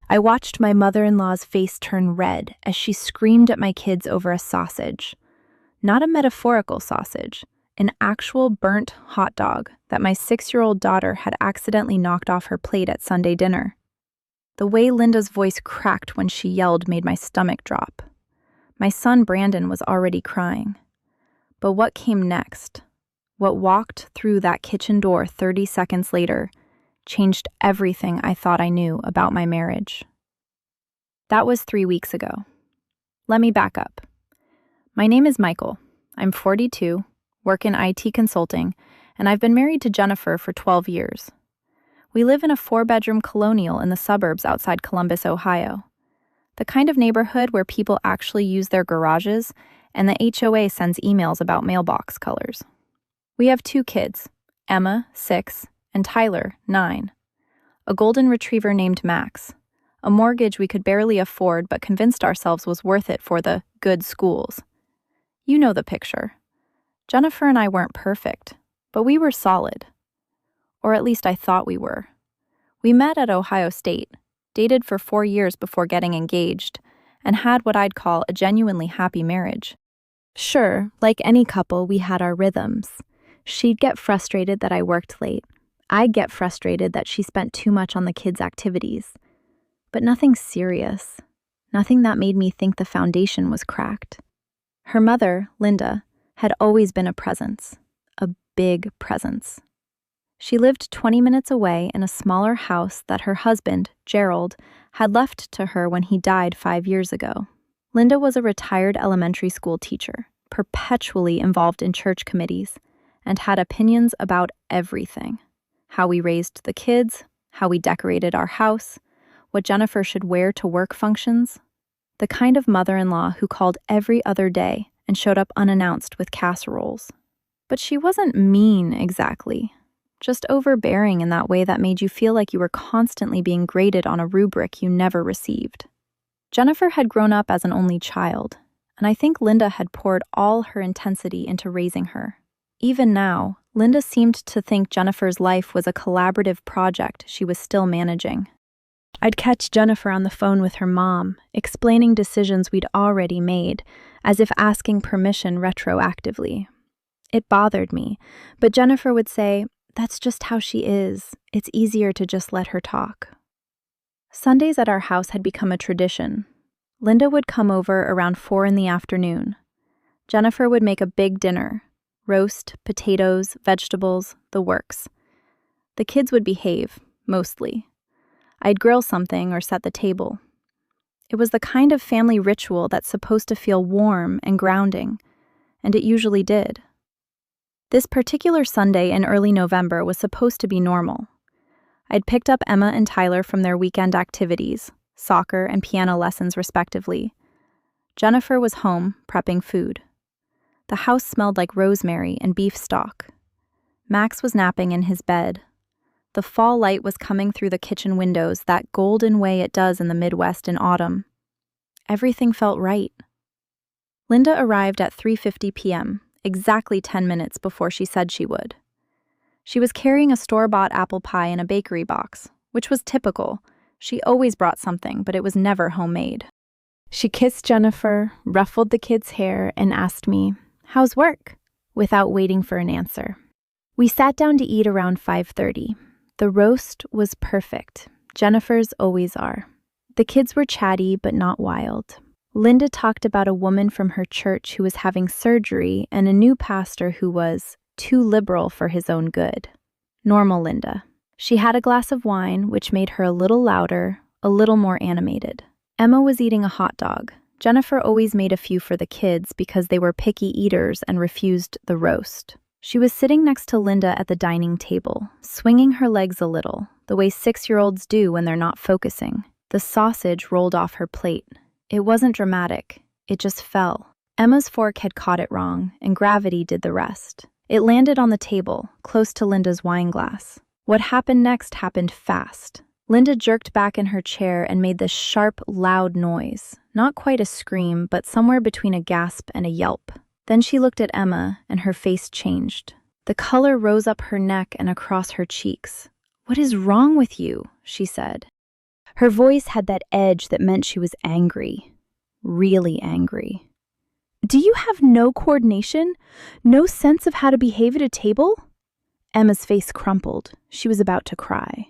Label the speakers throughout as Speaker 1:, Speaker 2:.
Speaker 1: I watched my mother-in-law's face turn red as she screamed at my kids over a sausage. Not a metaphorical sausage, an actual burnt hot dog that my 6-year-old daughter had accidentally knocked off her plate at Sunday dinner. The way Linda's voice cracked when she yelled made my stomach drop. My son Brandon was already crying. But what came next, what walked through that kitchen door 30 seconds later, changed everything I thought I knew about my marriage. That was 3 weeks ago. Let me back up. My name is Michael. I'm 42, work in IT consulting, and I've been married to Jennifer for 12 years. We live in a 4-bedroom colonial in the suburbs outside Columbus, Ohio. The kind of neighborhood where people actually use their garages and the HOA sends emails about mailbox colors. We have 2 kids, Emma, 6, and Tyler, 9. A golden retriever named Max. A mortgage we could barely afford but convinced ourselves was worth it for the good schools. You know the picture. Jennifer and I weren't perfect, but we were solid. Or at least I thought we were. We met at Ohio State, dated for 4 years before getting engaged, and had what I'd call a genuinely happy marriage. Sure, like any couple, we had our rhythms. She'd get frustrated that I worked late. I'd get frustrated that she spent too much on the kids' activities. But nothing serious. Nothing that made me think the foundation was cracked. Her mother, Linda, had always been a presence. A big presence. She lived 20 minutes away in a smaller house that her husband, Gerald, had left to her when he died 5 years ago. Linda was a retired elementary school teacher, perpetually involved in church committees, and had opinions about everything. How we raised the kids, how we decorated our house, what Jennifer should wear to work functions. The kind of mother-in-law who called every other day and showed up unannounced with casseroles. But she wasn't mean exactly. Just overbearing in that way that made you feel like you were constantly being graded on a rubric you never received. Jennifer had grown up as an only child, and I think Linda had poured all her intensity into raising her. Even now, Linda seemed to think Jennifer's life was a collaborative project she was still managing. I'd catch Jennifer on the phone with her mom, explaining decisions we'd already made, as if asking permission retroactively. It bothered me, but Jennifer would say, "That's just how she is. It's easier to just let her talk." Sundays at our house had become a tradition. Linda would come over around 4 in the afternoon. Jennifer would make a big dinner. Roast, potatoes, vegetables, the works. The kids would behave, mostly. I'd grill something or set the table. It was the kind of family ritual that's supposed to feel warm and grounding, and it usually did. This particular Sunday in early November was supposed to be normal. I'd picked up Emma and Tyler from their weekend activities, soccer and piano lessons respectively. Jennifer was home, prepping food. The house smelled like rosemary and beef stock. Max was napping in his bed. The fall light was coming through the kitchen windows that golden way it does in the Midwest in autumn. Everything felt right. Linda arrived at 3:50 p.m., exactly 10 minutes before she said she would. She was carrying a store-bought apple pie in a bakery box, which was typical. She always brought something, but it was never homemade. She kissed Jennifer, ruffled the kids' hair, and asked me, "How's work?" without waiting for an answer. We sat down to eat around 5:30. The roast was perfect. Jennifer's always are. The kids were chatty but not wild. Linda talked about a woman from her church who was having surgery and a new pastor who was too liberal for his own good. Normal Linda. She had a glass of wine, which made her a little louder, a little more animated. Emma was eating a hot dog. Jennifer always made a few for the kids because they were picky eaters and refused the roast. She was sitting next to Linda at the dining table, swinging her legs a little, the way 6-year-olds do when they're not focusing. The sausage rolled off her plate. It wasn't dramatic. It just fell. Emma's fork had caught it wrong, and gravity did the rest. It landed on the table, close to Linda's wine glass. What happened next happened fast. Linda jerked back in her chair and made this sharp, loud noise. Not quite a scream, but somewhere between a gasp and a yelp. Then she looked at Emma, and her face changed. The color rose up her neck and across her cheeks. "What is wrong with you?" she said. Her voice had that edge that meant she was angry. Really angry. "Do you have no coordination? No sense of how to behave at a table?" Emma's face crumpled. She was about to cry.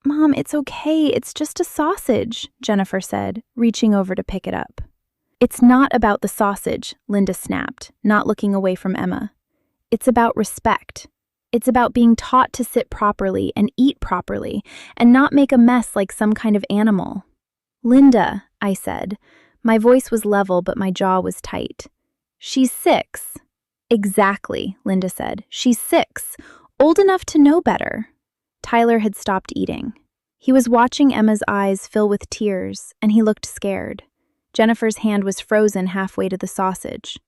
Speaker 1: "Mom, it's okay. It's just a sausage," Jennifer said, reaching over to pick it up. "It's not about the sausage," Linda snapped, not looking away from Emma. "It's about respect. It's about being taught to sit properly and eat properly and not make a mess like some kind of animal." "Linda," I said. My voice was level, but my jaw was tight. "She's 6. "Exactly," Linda said. "She's 6. Old enough to know better." Tyler had stopped eating. He was watching Emma's eyes fill with tears, and he looked scared. Jennifer's hand was frozen halfway to the sausage.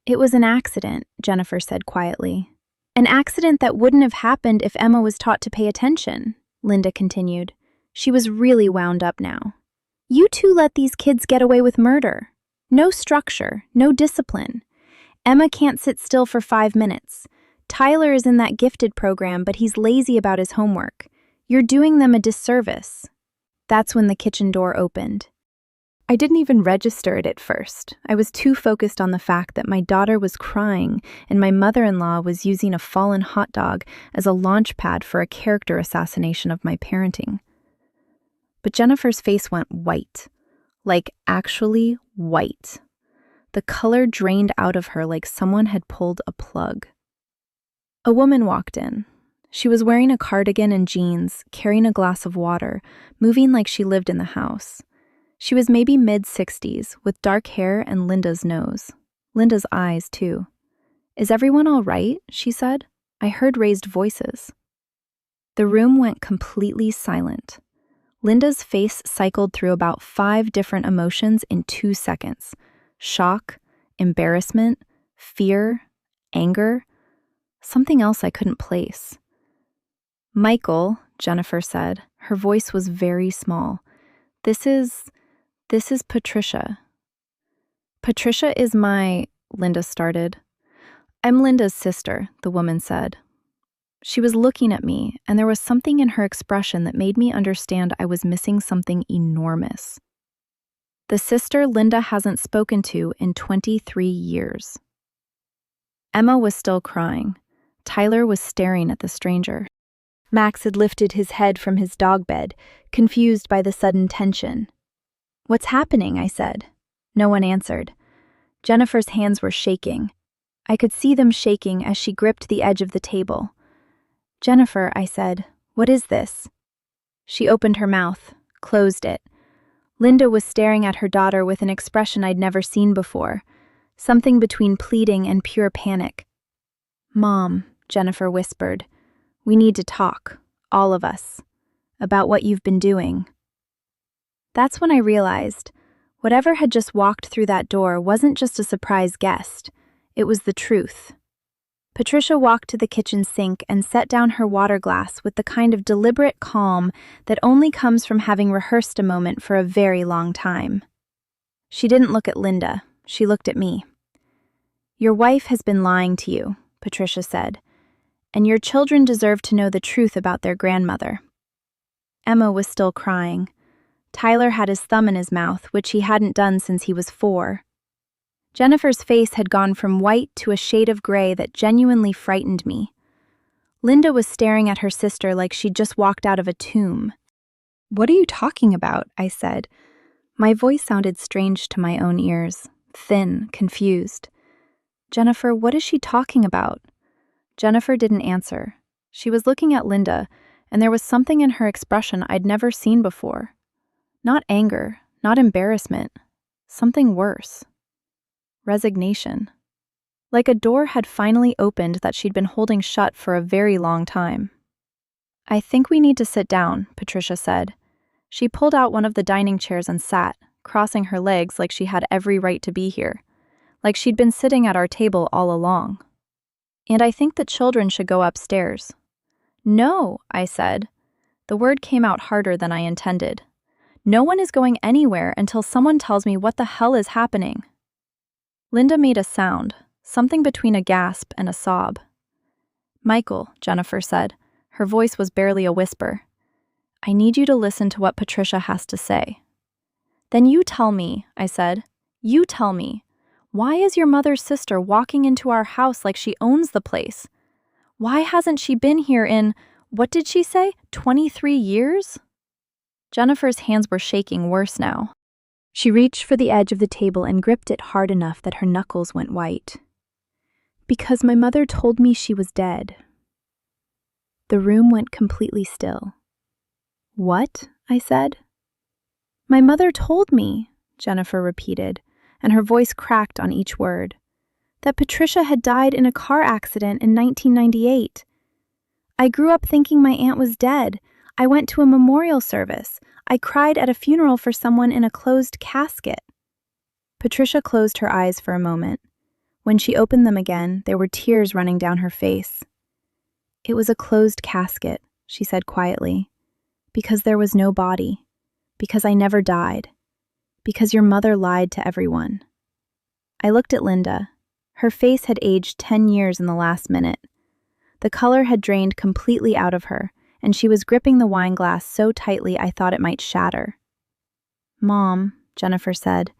Speaker 1: "It was an accident," Jennifer said quietly. "An accident that wouldn't have happened if Emma was taught to pay attention," Linda continued. She was really wound up now. "You two let these kids get away with murder. No structure, no discipline. Emma can't sit still for 5 minutes. Tyler is in that gifted program, but he's lazy about his homework. You're doing them a disservice." That's when the kitchen door opened. I didn't even register it at first. I was too focused on the fact that my daughter was crying and my mother-in-law was using a fallen hot dog as a launch pad for a character assassination of my parenting. But Jennifer's face went white, like actually white. The color drained out of her like someone had pulled a plug. A woman walked in. She was wearing a cardigan and jeans, carrying a glass of water, moving like she lived in the house. She was maybe mid-60s, with dark hair and Linda's nose. Linda's eyes, too. "Is everyone all right?" she said. I heard raised voices. The room went completely silent. Linda's face cycled through about 5 different emotions in 2 seconds. Shock, embarrassment, fear, anger, something else I couldn't place. "Michael," Jennifer said. Her voice was very small. This is Patricia." "Patricia is my," Linda started. "I'm Linda's sister," the woman said. She was looking at me, and there was something in her expression that made me understand I was missing something enormous. "The sister Linda hasn't spoken to in 23 years. Emma was still crying. Tyler was staring at the stranger. Max had lifted his head from his dog bed, confused by the sudden tension. "What's happening?" I said. No one answered. Jennifer's hands were shaking. I could see them shaking as she gripped the edge of the table. "Jennifer," I said, "what is this?" She opened her mouth, closed it. Linda was staring at her daughter with an expression I'd never seen before, something between pleading and pure panic. "Mom," Jennifer whispered, "we need to talk, all of us, about what you've been doing." That's when I realized whatever had just walked through that door wasn't just a surprise guest. It was the truth. Patricia walked to the kitchen sink and set down her water glass with the kind of deliberate calm that only comes from having rehearsed a moment for a very long time. She didn't look at Linda. She looked at me. "Your wife has been lying to you," Patricia said, "and your children deserve to know the truth about their grandmother." Emma was still crying. Tyler had his thumb in his mouth, which he hadn't done since he was 4. Jennifer's face had gone from white to a shade of gray that genuinely frightened me. Linda was staring at her sister like she'd just walked out of a tomb. "What are you talking about?" I said. My voice sounded strange to my own ears, thin, confused. "Jennifer, what is she talking about?" Jennifer didn't answer. She was looking at Linda, and there was something in her expression I'd never seen before. Not anger, not embarrassment, something worse. Resignation. Like a door had finally opened that she'd been holding shut for a very long time. "I think we need to sit down," Patricia said. She pulled out one of the dining chairs and sat, crossing her legs like she had every right to be here, like she'd been sitting at our table all along. "And I think the children should go upstairs." "No," I said. The word came out harder than I intended. "No one is going anywhere until someone tells me what the hell is happening." Linda made a sound, something between a gasp and a sob. "Michael," Jennifer said. Her voice was barely a whisper. I need you to listen to what Patricia has to say. Then you tell me, I said. You tell me. Why is your mother's sister walking into our house like she owns the place? Why hasn't she been here in, what did she say, 23 years? Jennifer's hands were shaking worse now. She reached for the edge of the table and gripped it hard enough that her knuckles went white. Because my mother told me she was dead. The room went completely still. What? I said. My mother told me, Jennifer repeated, and her voice cracked on each word, that Patricia had died in a car accident in 1998. I grew up thinking my aunt was dead. I went to a memorial service. I cried at a funeral for someone in a closed casket. Patricia closed her eyes for a moment. When she opened them again, there were tears running down her face. It was a closed casket, she said quietly, because there was no body, because I never died, because your mother lied to everyone. I looked at Linda. Her face had aged 10 years in the last minute. The color had drained completely out of her, and she was gripping the wine glass so tightly I thought it might shatter. Mom, Jennifer said,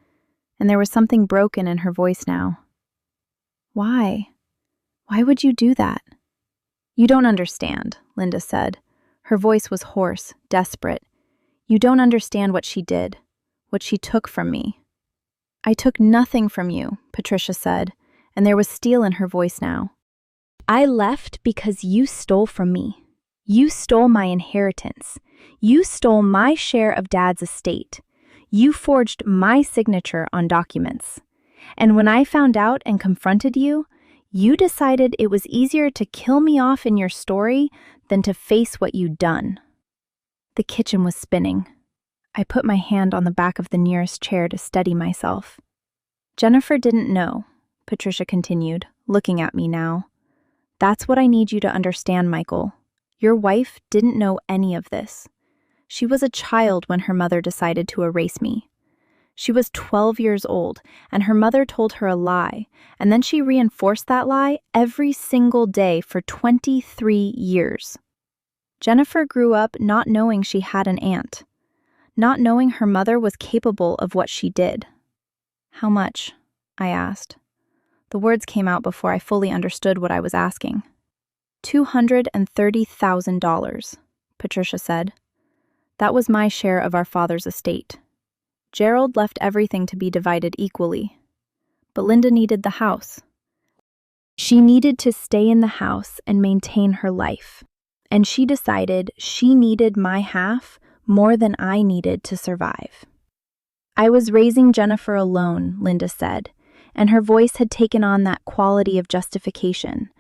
Speaker 1: and there was something broken in her voice now. Why? Why would you do that? You don't understand, Linda said. Her voice was hoarse, desperate. You don't understand what she did, what she took from me. I took nothing from you, Patricia said, and there was steel in her voice now. I left because you stole from me. You stole my inheritance. You stole my share of Dad's estate. You forged my signature on documents. And when I found out and confronted you, you decided it was easier to kill me off in your story than to face what you'd done. The kitchen was spinning. I put my hand on the back of the nearest chair to steady myself. Jennifer didn't know, Patricia continued, looking at me now. That's what I need you to understand, Michael. Your wife didn't know any of this. She was a child when her mother decided to erase me. She was 12 years old, and her mother told her a lie, and then she reinforced that lie every single day for 23 years. Jennifer grew up not knowing she had an aunt, not knowing her mother was capable of what she did. How much? I asked. The words came out before I fully understood what I was asking. $230,000, Patricia said. That was my share of our father's estate. Gerald left everything to be divided equally. But Linda needed the house. She needed to stay in the house and maintain her life. And she decided she needed my half more than I needed to survive. I was raising Jennifer alone, Linda said, and her voice had taken on that quality of justification,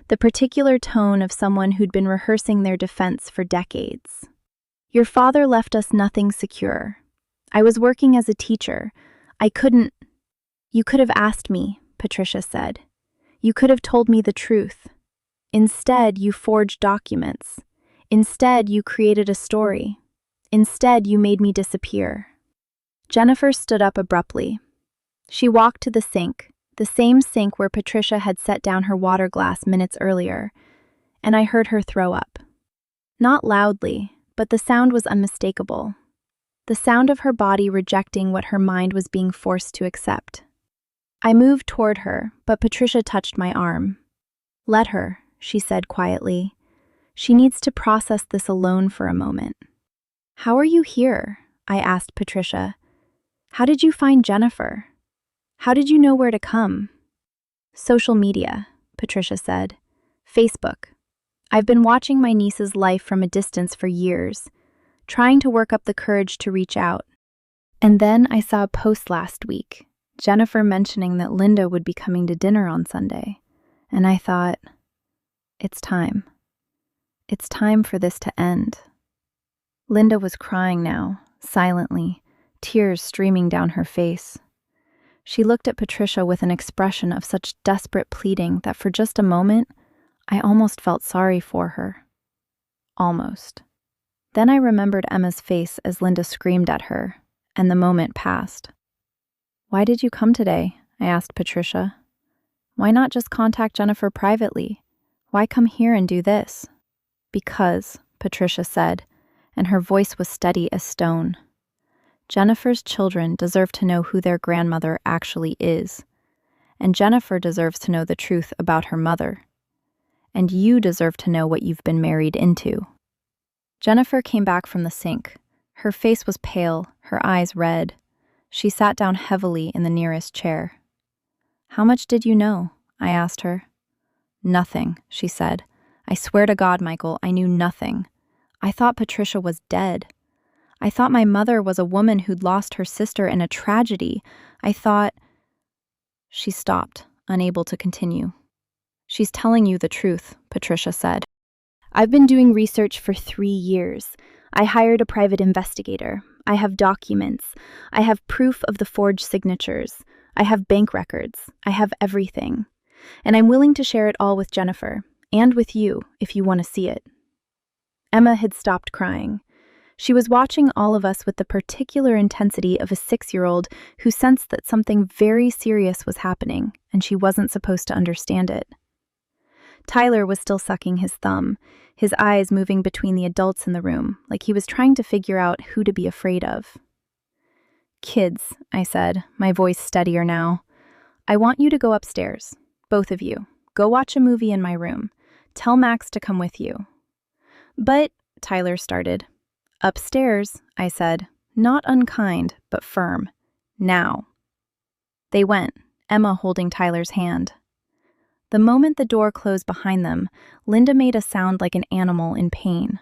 Speaker 1: the particular tone of someone who'd been rehearsing their defense for decades. Your father left us nothing secure. I was working as a teacher. You could have asked me, Patricia said. You could have told me the truth. Instead, you forged documents. Instead, you created a story. Instead, you made me disappear. Jennifer stood up abruptly. She walked to the same sink where Patricia had set down her water glass minutes earlier, and I heard her throw up. Not loudly, but the sound was unmistakable. The sound of her body rejecting what her mind was being forced to accept. I moved toward her, but Patricia touched my arm. Let her, she said quietly. She needs to process this alone for a moment. How are you here? I asked Patricia. How did you find Jennifer? How did you know where to come? Social media, Patricia said. Facebook. I've been watching my niece's life from a distance for years, trying to work up the courage to reach out. And then I saw a post last week, Jennifer mentioning that Linda would be coming to dinner on Sunday, and I thought, it's time. It's time for this to end. Linda was crying now, silently, tears streaming down her face. She looked at Patricia with an expression of such desperate pleading that for just a moment, I almost felt sorry for her. Almost. Then I remembered Emma's face as Linda screamed at her, and the moment passed. Why did you come today? I asked Patricia. Why not just contact Jennifer privately? Why come here and do this? Because, Patricia said, and her voice was steady as stone. Jennifer's children deserve to know who their grandmother actually is, and Jennifer deserves to know the truth about her mother. And you deserve to know what you've been married into. Jennifer came back from the sink. Her face was pale, her eyes red. She sat down heavily in the nearest chair. "How much did you know?" I asked her. "Nothing," she said. "I swear to God, Michael, I knew nothing. I thought Patricia was dead. I thought my mother was a woman who'd lost her sister in a tragedy. I thought—" She stopped, unable to continue. "She's telling you the truth," Patricia said. "I've been doing research for 3 years. I hired a private investigator. I have documents. I have proof of the forged signatures. I have bank records. I have everything. And I'm willing to share it all with Jennifer, and with you, if you want to see it." Emma had stopped crying. She was watching all of us with the particular intensity of a 6-year-old who sensed that something very serious was happening, and she wasn't supposed to understand it. Tyler was still sucking his thumb, his eyes moving between the adults in the room, like he was trying to figure out who to be afraid of. "Kids," I said, my voice steadier now, "I want you to go upstairs, both of you. Go watch a movie in my room. Tell Max to come with you." "But," Tyler started. "Upstairs," I said, not unkind, but firm. "Now." They went, Emma holding Tyler's hand. The moment the door closed behind them, Linda made a sound like an animal in pain.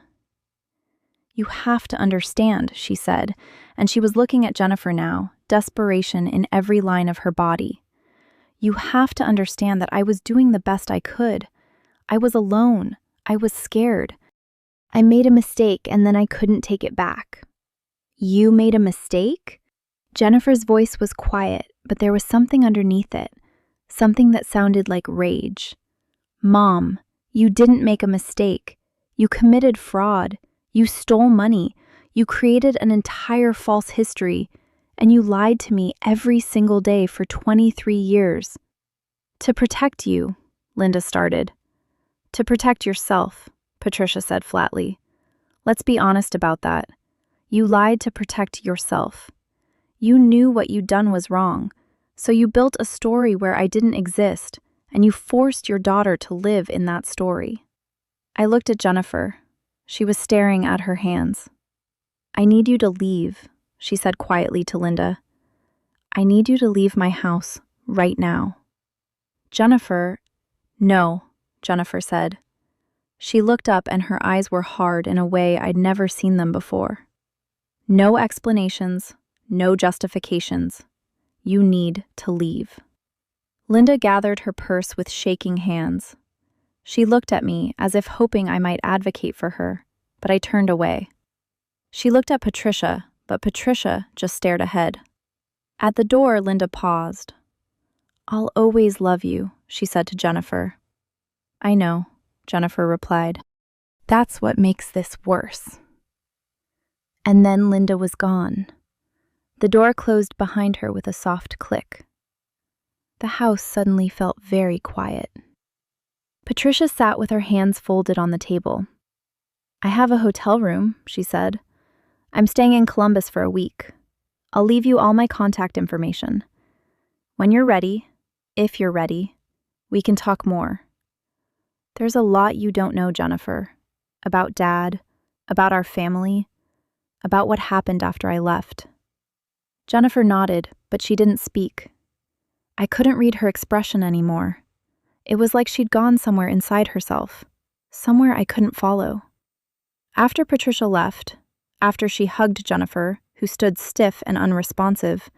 Speaker 1: "You have to understand," she said, and she was looking at Jennifer now, desperation in every line of her body. "You have to understand that I was doing the best I could. I was alone. I was scared. I made a mistake and then I couldn't take it back." "You made a mistake?" Jennifer's voice was quiet, but there was something underneath it, something that sounded like rage. "Mom, you didn't make a mistake. You committed fraud. You stole money. You created an entire false history, and you lied to me every single day for 23 years. To protect you," Linda started. "To protect yourself," Patricia said flatly. "Let's be honest about that. You lied to protect yourself. You knew what you'd done was wrong, so you built a story where I didn't exist, and you forced your daughter to live in that story." I looked at Jennifer. She was staring at her hands. "I need you to leave," she said quietly to Linda. "I need you to leave my house right now." "Jennifer—" "No," Jennifer said. She looked up and her eyes were hard in a way I'd never seen them before. "No explanations, no justifications. You need to leave." Linda gathered her purse with shaking hands. She looked at me as if hoping I might advocate for her, but I turned away. She looked at Patricia, but Patricia just stared ahead. At the door, Linda paused. "I'll always love you," she said to Jennifer. "I know," Jennifer replied. "That's what makes this worse." And then Linda was gone. The door closed behind her with a soft click. The house suddenly felt very quiet. Patricia sat with her hands folded on the table. "I have a hotel room," she said. "I'm staying in Columbus for a week. I'll leave you all my contact information. When you're ready, if you're ready, we can talk more. There's a lot you don't know, Jennifer, about Dad, about our family, about what happened after I left." Jennifer nodded, but she didn't speak. I couldn't read her expression anymore. It was like she'd gone somewhere inside herself, somewhere I couldn't follow. After Patricia left, after she hugged Jennifer, who stood stiff and unresponsive,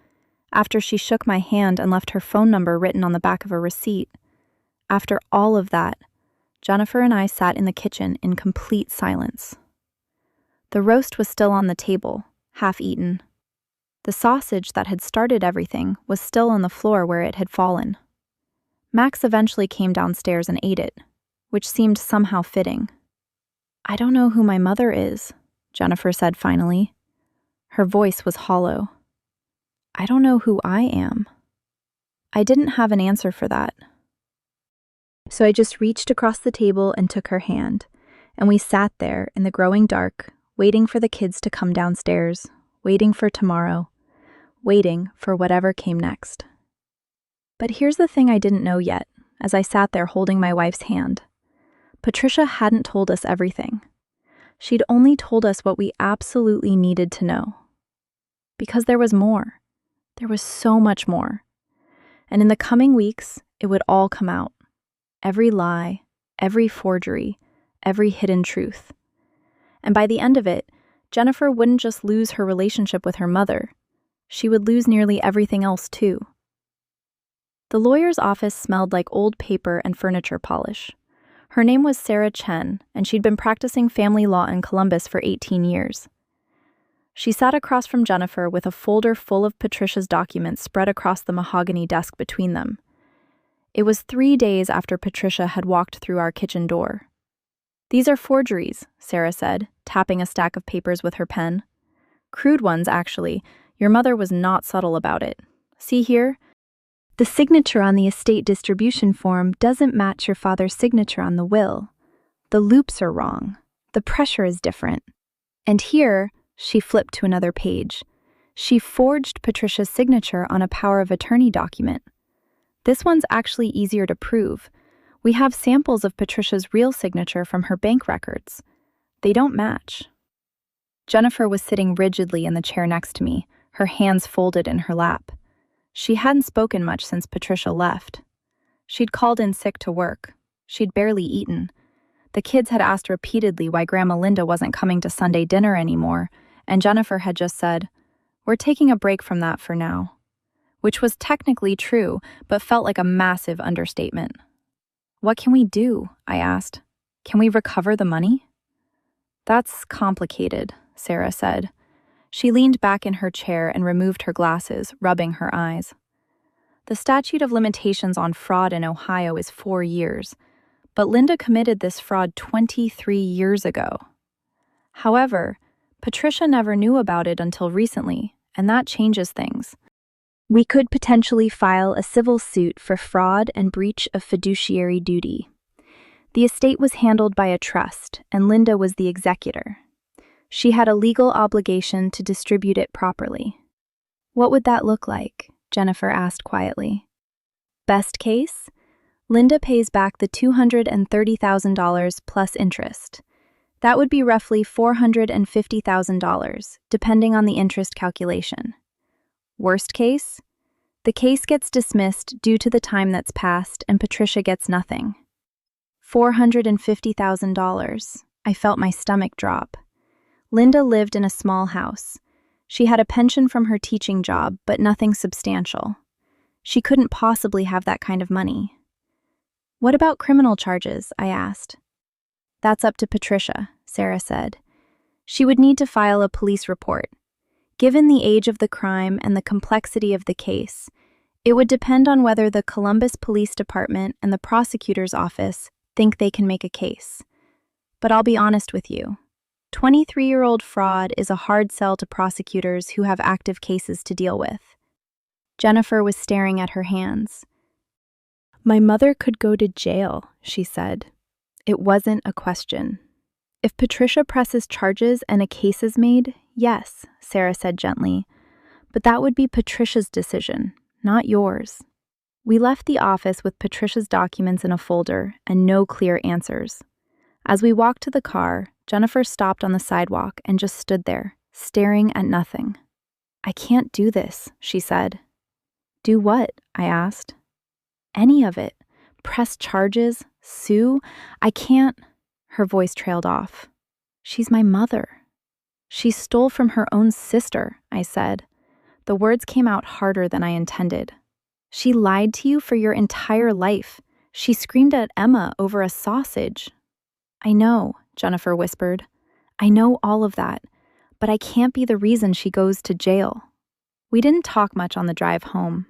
Speaker 1: after she shook my hand and left her phone number written on the back of a receipt, after all of that, Jennifer and I sat in the kitchen in complete silence. The roast was still on the table, half eaten. The sausage that had started everything was still on the floor where it had fallen. Max eventually came downstairs and ate it, which seemed somehow fitting. "I don't know who my mother is," Jennifer said finally. Her voice was hollow. "I don't know who I am." I didn't have an answer for that. So I just reached across the table and took her hand, and we sat there in the growing dark, waiting for the kids to come downstairs, waiting for tomorrow, waiting for whatever came next. But here's the thing I didn't know yet, as I sat there holding my wife's hand. Patricia hadn't told us everything. She'd only told us what we absolutely needed to know. Because there was more. There was so much more. And in the coming weeks, it would all come out. Every lie, every forgery, every hidden truth. And by the end of it, Jennifer wouldn't just lose her relationship with her mother. She would lose nearly everything else too. The lawyer's office smelled like old paper and furniture polish. Her name was Sarah Chen, and she'd been practicing family law in Columbus for 18 years. She sat across from Jennifer with a folder full of Patricia's documents spread across the mahogany desk between them. It was 3 days after Patricia had walked through our kitchen door. "These are forgeries," Sarah said, tapping a stack of papers with her pen. "Crude ones, actually. Your mother was not subtle about it. See here? The signature on the estate distribution form doesn't match your father's signature on the will. The loops are wrong. The pressure is different. And here," she flipped to another page, "she forged Patricia's signature on a power of attorney document. This one's actually easier to prove. We have samples of Patricia's real signature from her bank records. They don't match." Jennifer was sitting rigidly in the chair next to me, her hands folded in her lap. She hadn't spoken much since Patricia left. She'd called in sick to work. She'd barely eaten. The kids had asked repeatedly why Grandma Linda wasn't coming to Sunday dinner anymore, and Jennifer had just said, "We're taking a break from that for now." Which was technically true, but felt like a massive understatement. "What can we do?" I asked. "Can we recover the money?" "That's complicated," Sarah said. She leaned back in her chair and removed her glasses, rubbing her eyes. "The statute of limitations on fraud in Ohio is 4 years, but Linda committed this fraud 23 years ago. However, Patricia never knew about it until recently, and that changes things. We could potentially file a civil suit for fraud and breach of fiduciary duty. The estate was handled by a trust, and Linda was the executor. She had a legal obligation to distribute it properly." "What would that look like?" Jennifer asked quietly. "Best case? Linda pays back the $230,000 plus interest. That would be roughly $450,000, depending on the interest calculation. Worst case? The case gets dismissed due to the time that's passed and Patricia gets nothing. $450,000. I felt my stomach drop. Linda lived in a small house. She had a pension from her teaching job, but nothing substantial. She couldn't possibly have that kind of money." "What about criminal charges?" I asked. "That's up to Patricia," Sarah said. "She would need to file a police report. Given the age of the crime and the complexity of the case, it would depend on whether the Columbus Police Department and the prosecutor's office think they can make a case. But I'll be honest with you. 23-year-old fraud is a hard sell to prosecutors who have active cases to deal with." Jennifer was staring at her hands. "My mother could go to jail," she said. It wasn't a question. "If Patricia presses charges and a case is made, yes," Sarah said gently. "But that would be Patricia's decision, not yours." We left the office with Patricia's documents in a folder and no clear answers. As we walked to the car, Jennifer stopped on the sidewalk and just stood there, staring at nothing. "I can't do this," she said. "Do what?" I asked. "Any of it. Press charges, sue. I can't." Her voice trailed off. "She's my mother." "She stole from her own sister," I said. The words came out harder than I intended. "She lied to you for your entire life. She screamed at Emma over a sausage." "I know," Jennifer whispered. "I know all of that, but I can't be the reason she goes to jail." We didn't talk much on the drive home.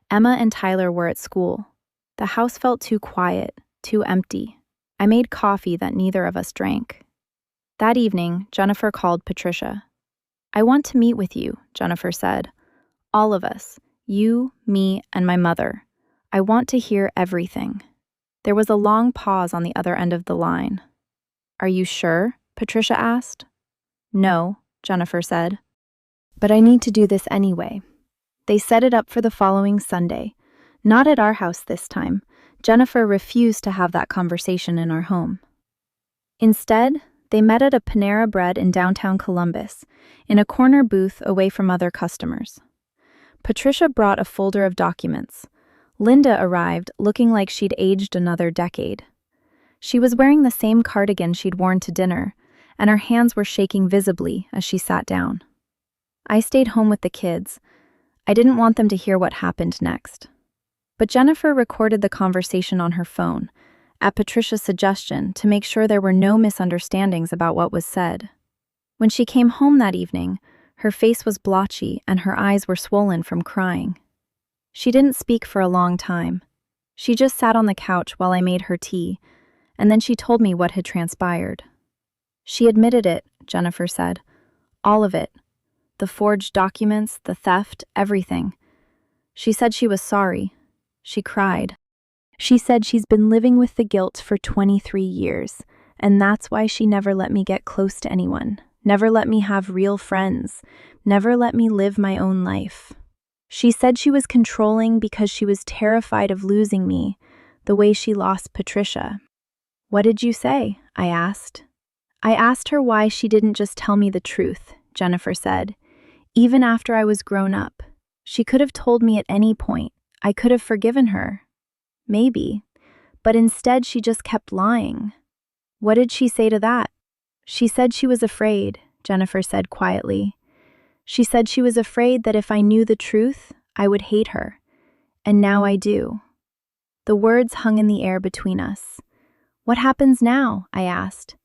Speaker 1: Emma and Tyler were at school. The house felt too quiet, too empty. I made coffee that neither of us drank. That evening, Jennifer called Patricia. "I want to meet with you," Jennifer said. "All of us, you, me, and my mother. I want to hear everything." There was a long pause on the other end of the line. "Are you sure?" Patricia asked. No, Jennifer said. But I need to do this anyway. They set it up for the following Sunday. Not at our house this time. Jennifer refused to have that conversation in our home. Instead, they met at a Panera Bread in downtown Columbus, in a corner booth away from other customers. Patricia brought a folder of documents. Linda arrived looking like she'd aged another decade. She was wearing the same cardigan she'd worn to dinner, and her hands were shaking visibly as she sat down. I stayed home with the kids. I didn't want them to hear what happened next. But Jennifer recorded the conversation on her phone, at Patricia's suggestion, to make sure there were no misunderstandings about what was said. When she came home that evening, her face was blotchy and her eyes were swollen from crying. She didn't speak for a long time. She just sat on the couch while I made her tea, and then she told me what had transpired. She admitted it, Jennifer said. All of it. The forged documents, the theft, everything. She said she was sorry. She cried. She said she's been living with the guilt for 23 years, and that's why she never let me get close to anyone, never let me have real friends, never let me live my own life. She said she was controlling because she was terrified of losing me, the way she lost Patricia. What did you say? I asked. I asked her why she didn't just tell me the truth, Jennifer said. Even after I was grown up, she could have told me at any point. I could have forgiven her. Maybe. But instead she just kept lying. What did she say to that? She said she was afraid, Jennifer said quietly. She said she was afraid that if I knew the truth, I would hate her. And now I do. The words hung in the air between us. What happens now? I asked.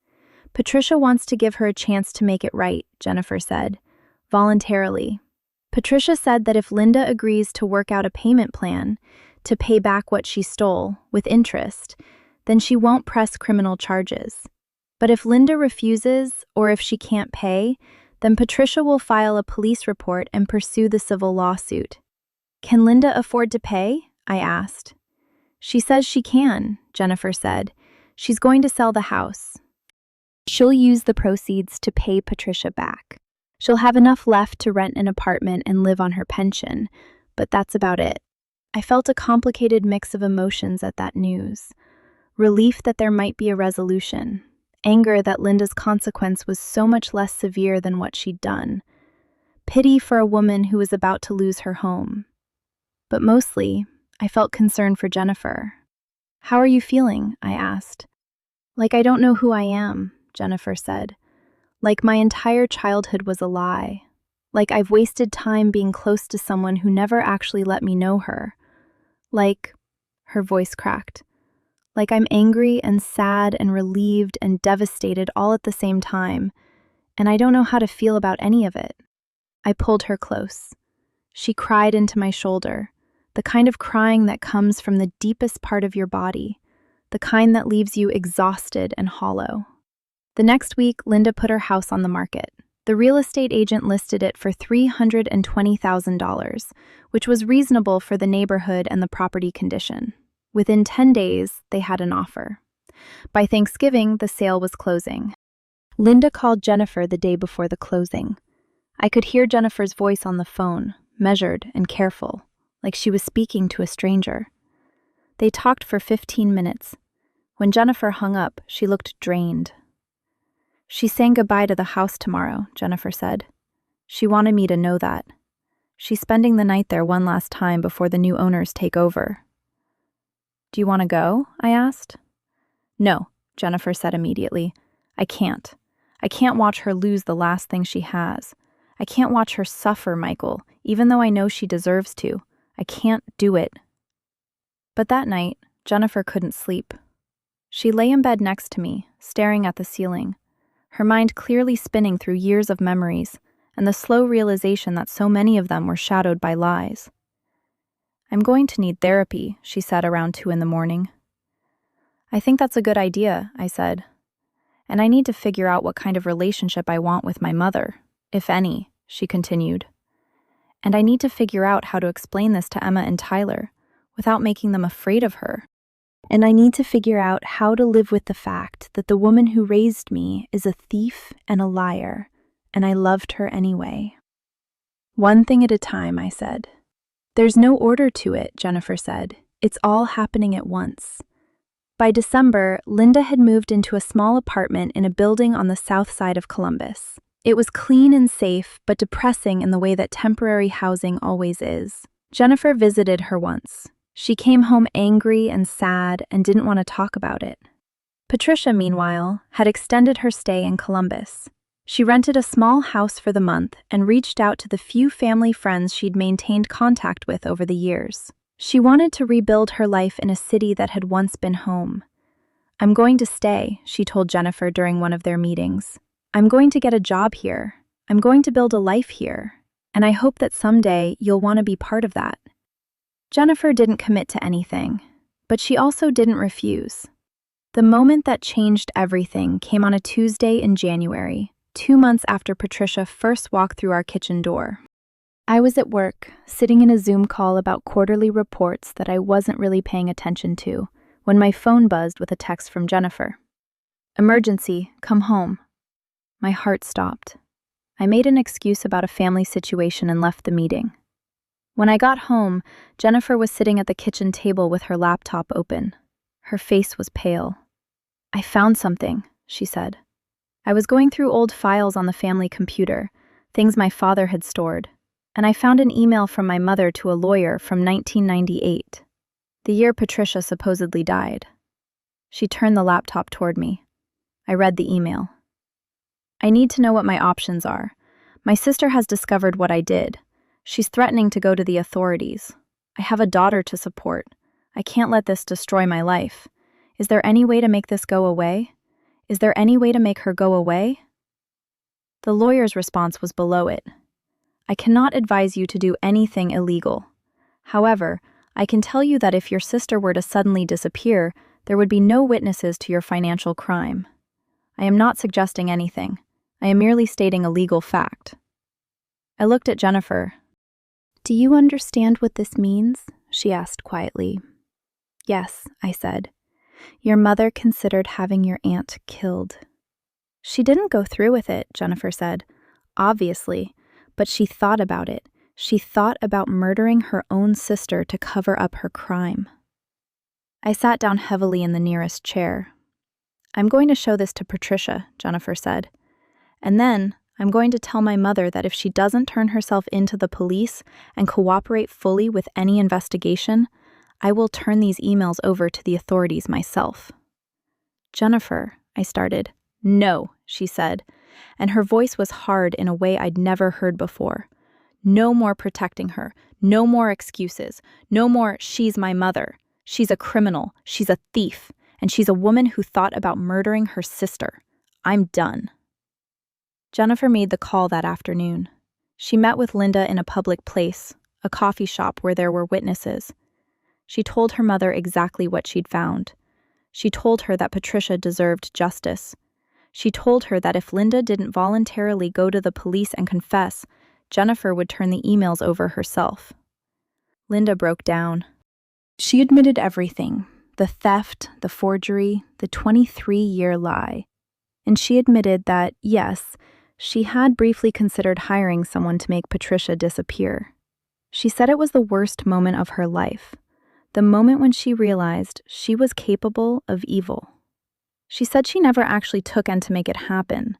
Speaker 1: Patricia wants to give her a chance to make it right, Jennifer said, voluntarily. Patricia said that if Linda agrees to work out a payment plan to pay back what she stole with interest, then she won't press criminal charges. But if Linda refuses, or if she can't pay, then Patricia will file a police report and pursue the civil lawsuit. Can Linda afford to pay? I asked. She says she can, Jennifer said. She's going to sell the house. She'll use the proceeds to pay Patricia back. She'll have enough left to rent an apartment and live on her pension, but that's about it. I felt a complicated mix of emotions at that news. Relief that there might be a resolution. Anger that Linda's consequence was so much less severe than what she'd done. Pity for a woman who was about to lose her home. But mostly, I felt concern for Jennifer. How are you feeling? I asked. Like I don't know who I am, Jennifer said. Like my entire childhood was a lie. Like I've wasted time being close to someone who never actually let me know her. Like, her voice cracked. Like I'm angry and sad and relieved and devastated all at the same time, and I don't know how to feel about any of it. I pulled her close. She cried into my shoulder, the kind of crying that comes from the deepest part of your body, the kind that leaves you exhausted and hollow. The next week, Linda put her house on the market. The real estate agent listed it for $320,000, which was reasonable for the neighborhood and the property condition. Within 10 days, they had an offer. By Thanksgiving, the sale was closing. Linda called Jennifer the day before the closing. I could hear Jennifer's voice on the phone, measured and careful, like she was speaking to a stranger. They talked for 15 minutes. When Jennifer hung up, she looked drained. She's saying goodbye to the house tomorrow, Jennifer said. She wanted me to know that. She's spending the night there one last time before the new owners take over. Do you want to go? I asked. No, Jennifer said immediately. I can't. I can't watch her lose the last thing she has. I can't watch her suffer, Michael, even though I know she deserves to. I can't do it. But that night, Jennifer couldn't sleep. She lay in bed next to me, staring at the ceiling, her mind clearly spinning through years of memories and the slow realization that so many of them were shadowed by lies. I'm going to need therapy, she said around 2 a.m. I think that's a good idea, I said. And I need to figure out what kind of relationship I want with my mother, if any, she continued. And I need to figure out how to explain this to Emma and Tyler without making them afraid of her. And I need to figure out how to live with the fact that the woman who raised me is a thief and a liar, and I loved her anyway. One thing at a time, I said. There's no order to it, Jennifer said. It's all happening at once. By December, Linda had moved into a small apartment in a building on the south side of Columbus. It was clean and safe, but depressing in the way that temporary housing always is. Jennifer visited her once. She came home angry and sad and didn't want to talk about it. Patricia, meanwhile, had extended her stay in Columbus. She rented a small house for the month and reached out to the few family friends she'd maintained contact with over the years. She wanted to rebuild her life in a city that had once been home. I'm going to stay, she told Jennifer during one of their meetings. I'm going to get a job here. I'm going to build a life here. And I hope that someday you'll want to be part of that. Jennifer didn't commit to anything, but she also didn't refuse. The moment that changed everything came on a Tuesday in January, 2 months after Patricia first walked through our kitchen door. I was at work, sitting in a Zoom call about quarterly reports that I wasn't really paying attention to, when my phone buzzed with a text from Jennifer. Emergency, come home. My heart stopped. I made an excuse about a family situation and left the meeting. When I got home, Jennifer was sitting at the kitchen table with her laptop open. Her face was pale. I found something, she said. I was going through old files on the family computer, things my father had stored, and I found an email from my mother to a lawyer from 1998, the year Patricia supposedly died. She turned the laptop toward me. I read the email. I need to know what my options are. My sister has discovered what I did. She's threatening to go to the authorities. I have a daughter to support. I can't let this destroy my life. Is there any way to make this go away? Is there any way to make her go away? The lawyer's response was below it. I cannot advise you to do anything illegal. However, I can tell you that if your sister were to suddenly disappear, there would be no witnesses to your financial crime. I am not suggesting anything. I am merely stating a legal fact. I looked at Jennifer. Do you understand what this means? She asked quietly. Yes, I said. Your mother considered having your aunt killed. She didn't go through with it, Jennifer said. Obviously. But she thought about it. She thought about murdering her own sister to cover up her crime. I sat down heavily in the nearest chair. I'm going to show this to Patricia, Jennifer said. And then I'm going to tell my mother that if she doesn't turn herself into the police and cooperate fully with any investigation, I will turn these emails over to the authorities myself. Jennifer, I started. No, she said, and her voice was hard in a way I'd never heard before. No more protecting her. No more excuses. No more, she's my mother. She's a criminal. She's a thief. And she's a woman who thought about murdering her sister. I'm done. Jennifer made the call that afternoon. She met with Linda in a public place, a coffee shop where there were witnesses. She told her mother exactly what she'd found. She told her that Patricia deserved justice. She told her that if Linda didn't voluntarily go to the police and confess, Jennifer would turn the emails over herself. Linda broke down. She admitted everything, the theft, the forgery, the 23-year lie. And she admitted that, yes, she had briefly considered hiring someone to make Patricia disappear. She said it was the worst moment of her life, the moment when she realized she was capable of evil. She said she never actually took in to make it happen,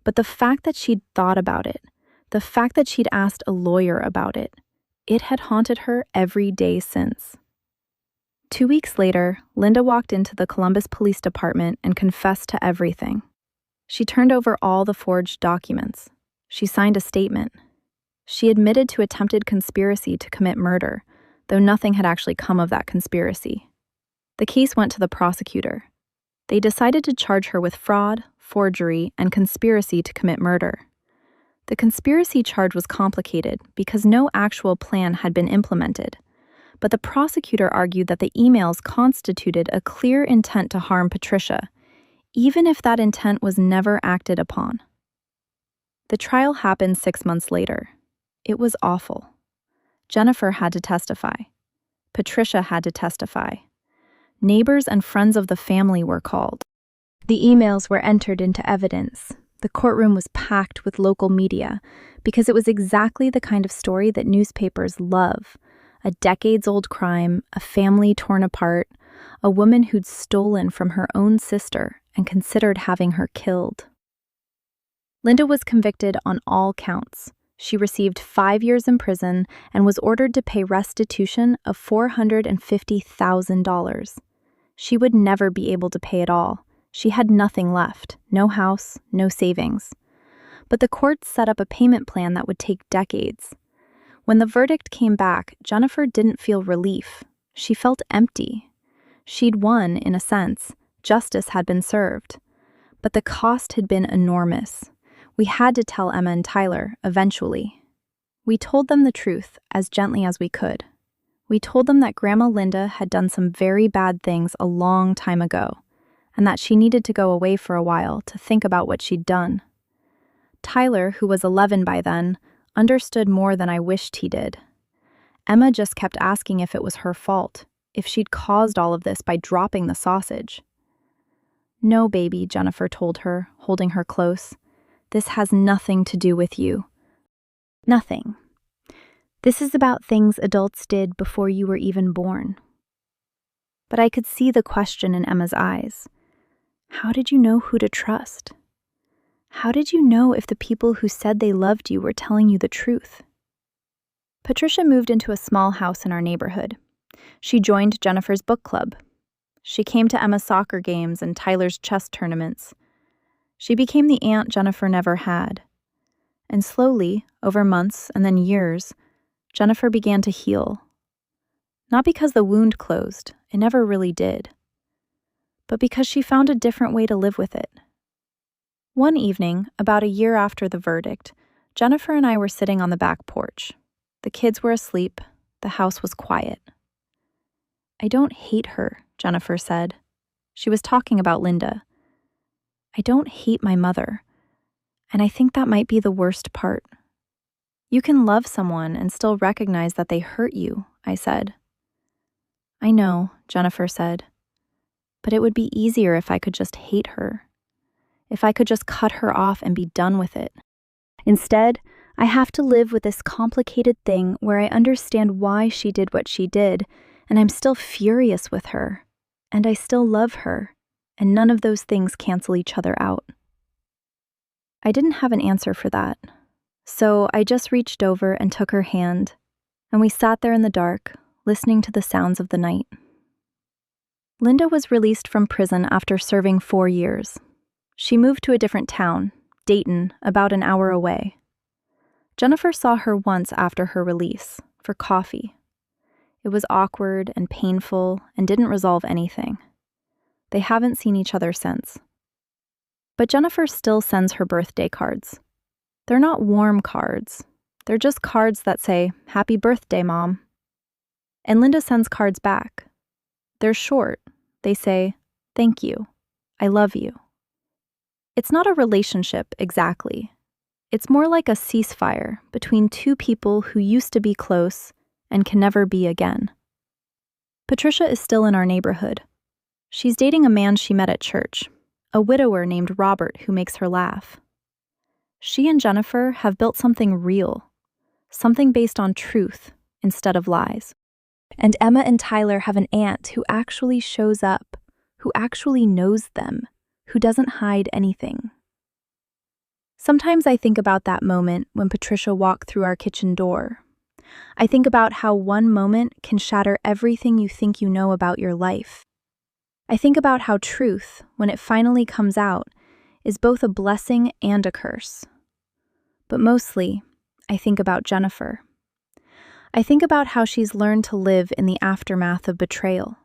Speaker 1: but the fact that she'd thought about it, the fact that she'd asked a lawyer about it, it had haunted her every day since. 2 weeks later, Linda walked into the Columbus Police Department and confessed to everything. She turned over all the forged documents. She signed a statement. She admitted to attempted conspiracy to commit murder, though nothing had actually come of that conspiracy. The case went to the prosecutor. They decided to charge her with fraud, forgery, and conspiracy to commit murder. The conspiracy charge was complicated because no actual plan had been implemented, but the prosecutor argued that the emails constituted a clear intent to harm Patricia, even if that intent was never acted upon. The trial happened 6 months later. It was awful. Jennifer had to testify. Patricia had to testify. Neighbors and friends of the family were called. The emails were entered into evidence. The courtroom was packed with local media because it was exactly the kind of story that newspapers love. A decades-old crime, a family torn apart, a woman who'd stolen from her own sister and considered having her killed. Linda was convicted on all counts. She received 5 years in prison and was ordered to pay restitution of $450,000. She would never be able to pay it all. She had nothing left, no house, no savings. But the courts set up a payment plan that would take decades. When the verdict came back, Jennifer didn't feel relief. She felt empty. She'd won, in a sense. Justice had been served. But the cost had been enormous. We had to tell Emma and Tyler, eventually. We told them the truth, as gently as we could. We told them that Grandma Linda had done some very bad things a long time ago, and that she needed to go away for a while to think about what she'd done. Tyler, who was 11 by then, understood more than I wished he did. Emma just kept asking if it was her fault, if she'd caused all of this by dropping the sausage. "No, baby," Jennifer told her, holding her close. "This has nothing to do with you. Nothing. This is about things adults did before you were even born." But I could see the question in Emma's eyes. How did you know who to trust? How did you know if the people who said they loved you were telling you the truth? Patricia moved into a small house in our neighborhood. She joined Jennifer's book club. She came to Emma's soccer games and Tyler's chess tournaments. She became the aunt Jennifer never had. And slowly, over months and then years, Jennifer began to heal. Not because the wound closed, it never really did, but because she found a different way to live with it. One evening, about a year after the verdict, Jennifer and I were sitting on the back porch. The kids were asleep. The house was quiet. "I don't hate her," Jennifer said. She was talking about Linda. "I don't hate my mother, and I think that might be the worst part." "You can love someone and still recognize that they hurt you," I said. "I know," Jennifer said, "but it would be easier if I could just hate her. If I could just cut her off and be done with it. Instead, I have to live with this complicated thing where I understand why she did what she did, and I'm still furious with her, and I still love her, and none of those things cancel each other out." I didn't have an answer for that, so I just reached over and took her hand, and we sat there in the dark, listening to the sounds of the night. Linda was released from prison after serving 4 years. She moved to a different town, Dayton, about an hour away. Jennifer saw her once after her release, for coffee. It was awkward and painful and didn't resolve anything. They haven't seen each other since. But Jennifer still sends her birthday cards. They're not warm cards. They're just cards that say, "Happy birthday, Mom." And Linda sends cards back. They're short. They say, "Thank you. I love you." It's not a relationship, exactly. It's more like a ceasefire between two people who used to be close and can never be again. Patricia is still in our neighborhood. She's dating a man she met at church, a widower named Robert who makes her laugh. She and Jennifer have built something real, something based on truth instead of lies. And Emma and Tyler have an aunt who actually shows up, who actually knows them, who doesn't hide anything. Sometimes I think about that moment when Patricia walked through our kitchen door. I think about how one moment can shatter everything you think you know about your life. I think about how truth, when it finally comes out, is both a blessing and a curse. But mostly, I think about Jennifer. I think about how she's learned to live in the aftermath of betrayal,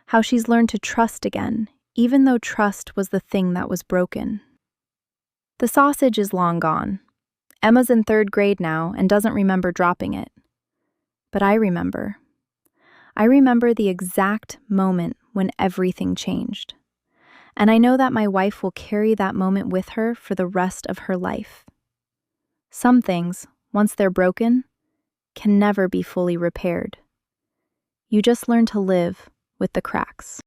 Speaker 1: how she's learned to trust again, even though trust was the thing that was broken. The sausage is long gone. Emma's in 3rd grade now and doesn't remember dropping it. But I remember. I remember the exact moment when everything changed. And I know that my wife will carry that moment with her for the rest of her life. Some things, once they're broken, can never be fully repaired. You just learn to live with the cracks.